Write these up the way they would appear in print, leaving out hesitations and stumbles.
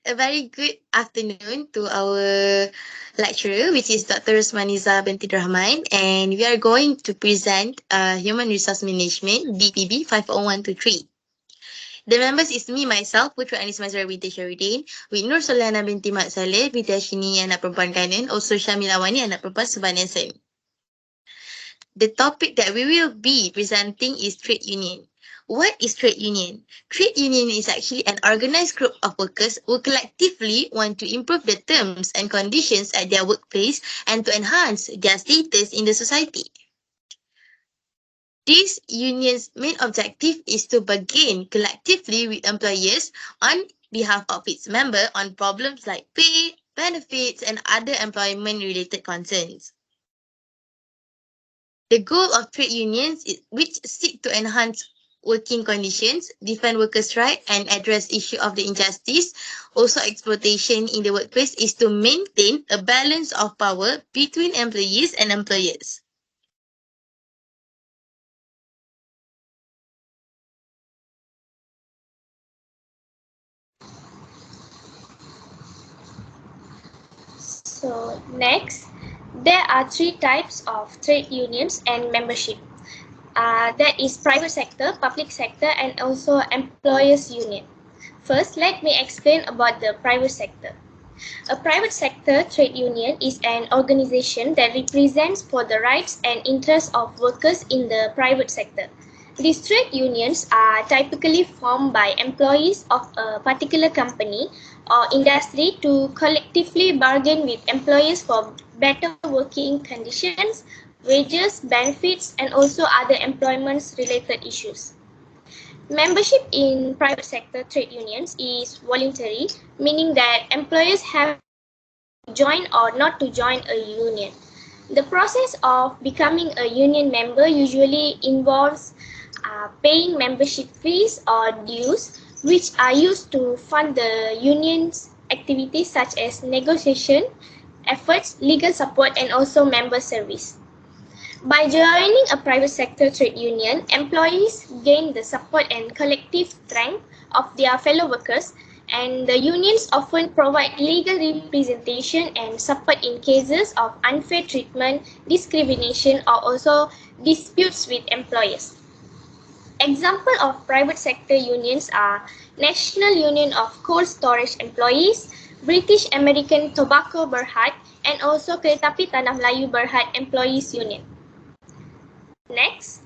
A very good afternoon to our lecturer, which is Dr. Rosmaniza binti Rahman, and we are going to present Human Resource Management DPB 50123. The members is me, myself, Putra Anis Mazhar binti Syaruddin, with Nur Solana binti Mat Saleh, Vidyashini anak perempuan kanan, also Syamila Wani anak perempuan Subhanasan. The topic that we will be presenting is trade union. What is trade union? Trade union is actually an organized group of workers who collectively want to improve the terms and conditions at their workplace and to enhance their status in the society. This union's main objective is to bargain collectively with employers on behalf of its member on problems like pay, benefits, and other employment-related concerns. The goal of trade unions, which seek to enhance working conditions, defend workers' rights, and address issue of the injustice, also exploitation in the workplace, is to maintain a balance of power between employees and employers. So next, there are three types of trade unions and membership. That is private sector, public sector, and also employers union. First, let me explain about the private sector. A private sector trade union is an organization that represents for the rights and interests of workers in the private sector. These trade unions are typically formed by employees of a particular company or industry to collectively bargain with employers for better working conditions, wages, benefits, and also other employment-related issues. Membership in private sector trade unions is voluntary, meaning that employers have to join or not to join a union. The process of becoming a union member usually involves paying membership fees or dues, which are used to fund the union's activities such as negotiation efforts, legal support, and also member service. By joining a private sector trade union, employees gain the support and collective strength of their fellow workers, and the unions often provide legal representation and support in cases of unfair treatment, discrimination, or also disputes with employers. Examples of private sector unions are National Union of Cold Storage Employees, British American Tobacco Berhad, and also Kereta Api Tanah Melayu Berhad Employees Union. Next.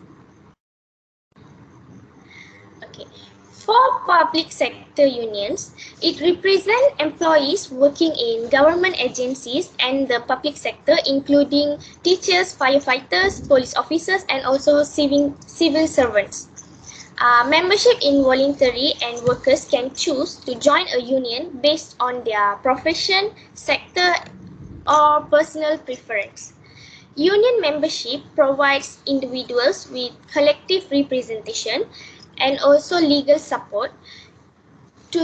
Okay. For public sector unions, it represents employees working in government agencies and the public sector, including teachers, firefighters, police officers, and also civil servants. Membership in voluntary and workers can choose to join a union based on their profession, sector, or personal preference. Union membership provides individuals with collective representation and also legal support to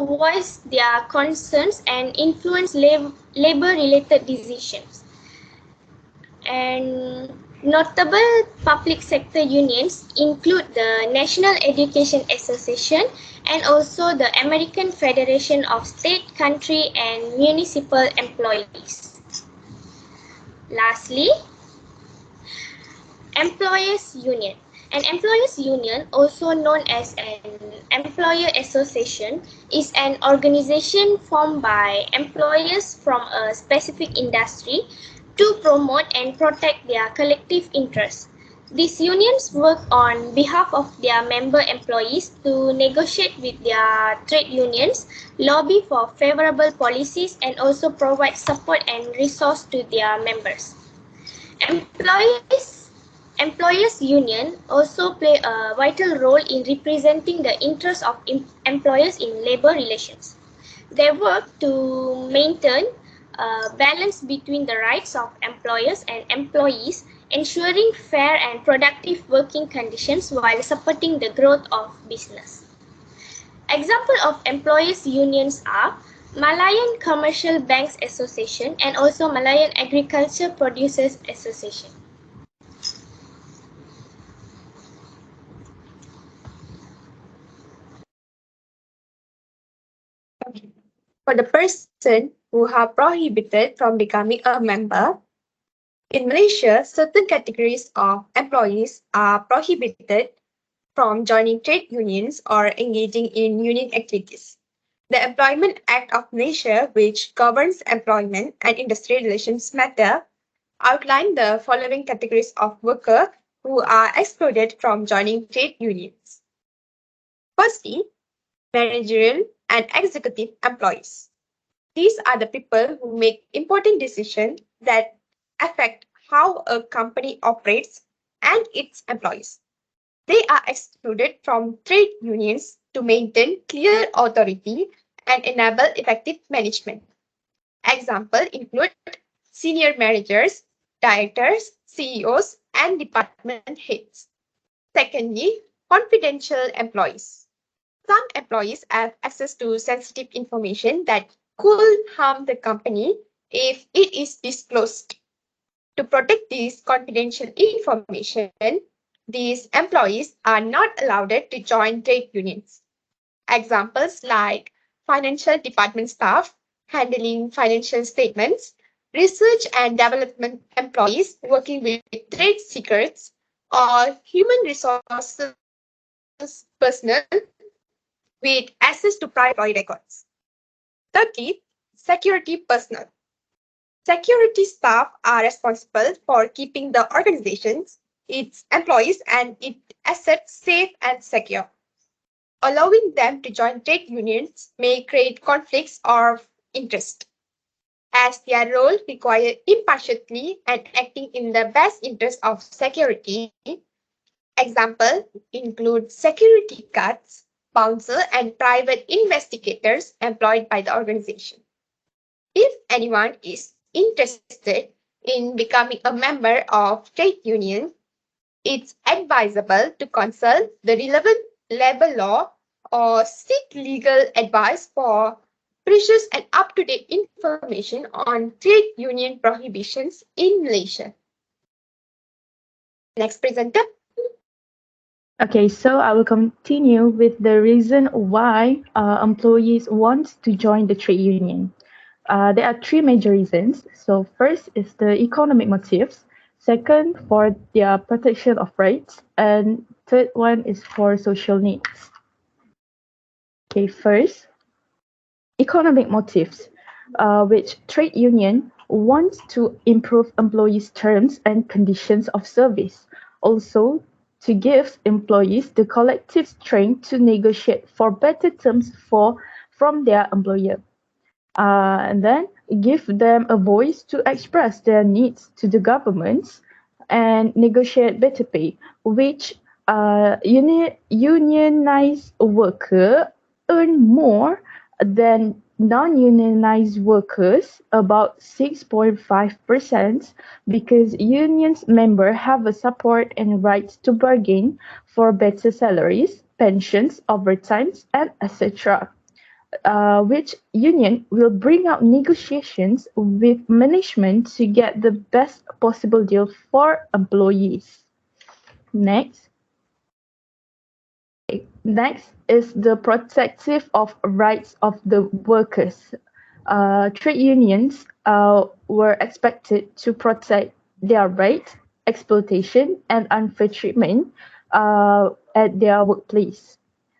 voice their concerns and influence labor-related decisions. And notable public sector unions include the National Education Association and also the American Federation of State, Country, and Municipal Employees. Lastly, Employers Union. An employers union, also known as an employer association, is an organization formed by employers from a specific industry to promote and protect their collective interests. These unions work on behalf of their member employees to negotiate with their trade unions, lobby for favorable policies, and also provide support and resource to their members. Employers union also play a vital role in representing the interests of employers in labor relations. They work to maintain a balance between the rights of employers and employees, ensuring fair and productive working conditions while supporting the growth of business. Examples of employers unions are Malayan Commercial Banks Association and also Malayan Agriculture Producers Association. For the person who are prohibited from becoming a member, in Malaysia, certain categories of employees are prohibited from joining trade unions or engaging in union activities. The Employment Act of Malaysia, which governs employment and industry relations matter, outline the following categories of workers who are excluded from joining trade unions. Firstly, managerial and executive employees. These are the people who make important decisions that affect how a company operates and its employees. They are excluded from trade unions to maintain clear authority and enable effective management. Examples include senior managers, directors, CEOs, and department heads. Secondly, confidential employees. Some employees have access to sensitive information that could harm the company if it is disclosed. To protect this confidential information, these employees are not allowed to join trade unions. Examples like financial department staff handling financial statements, research and development employees working with trade secrets, or human resources personnel with access to private employee records. Thirdly, security personnel. Security staff are responsible for keeping the organizations, its employees, and its assets safe and secure. Allowing them to join trade unions may create conflicts of interest, as their role requires impartiality and acting in the best interest of security. Examples include security guards, bouncers, and private investigators employed by the organization. If anyone is interested in becoming a member of trade union, it's advisable to consult the relevant labor law or seek legal advice for precious and up-to-date information on trade union prohibitions in Malaysia. Next presenter. Okay, so I will continue with the reason why employees want to join the trade union. There are three major reasons. So first is the economic motives. Second, for their protection of rights. And third one is for social needs. Okay, first, economic motives, which trade union wants to improve employees' terms and conditions of service. Also, to give employees the collective strength to negotiate for better terms from their employer. And then give them a voice to express their needs to the governments and negotiate better pay, which unionized worker earn more than non-unionized workers, about 6.5%, because unions members have a support and rights to bargain for better salaries, pensions, overtimes, and etc. Which union will bring out negotiations with management to get the best possible deal for employees. Next. Next is the protective of rights of the workers. Trade unions were expected to protect their rights, exploitation, and unfair treatment at their workplace.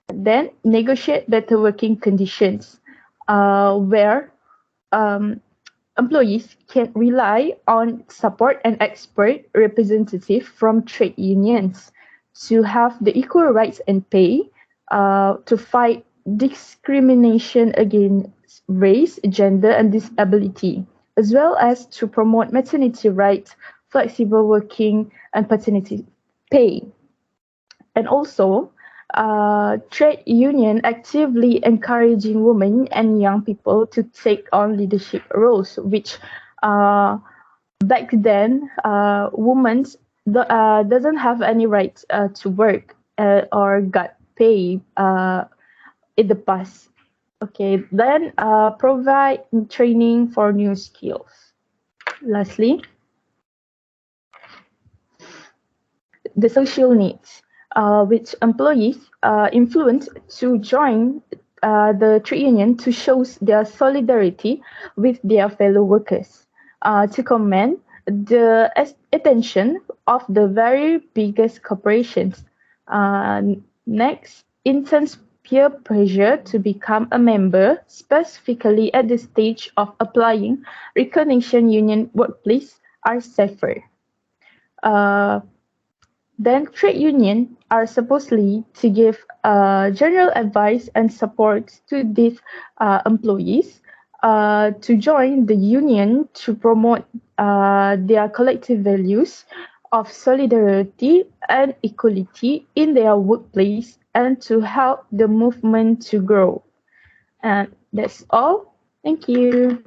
Then negotiate better working conditions where um, employees can rely on support and expert representative from trade unions to have the equal rights and pay, to fight discrimination against race, gender, and disability, as well as to promote maternity rights, flexible working, and paternity pay. And also, trade union actively encouraging women and young people to take on leadership roles, which back then women doesn't have any right to work or got paid in the past. Okay, then provide training for new skills. Lastly, the social needs, which employees influence to join the trade union to show their solidarity with their fellow workers, to command the attention of the very biggest corporations. Next, intense peer pressure to become a member, specifically at the stage of applying recognition union workplace, are safer. Uh, then trade unions are supposedly to give general advice and support to these employees to join the union to promote their collective values of solidarity and equality in their workplace and to help the movement to grow. And that's all. Thank you.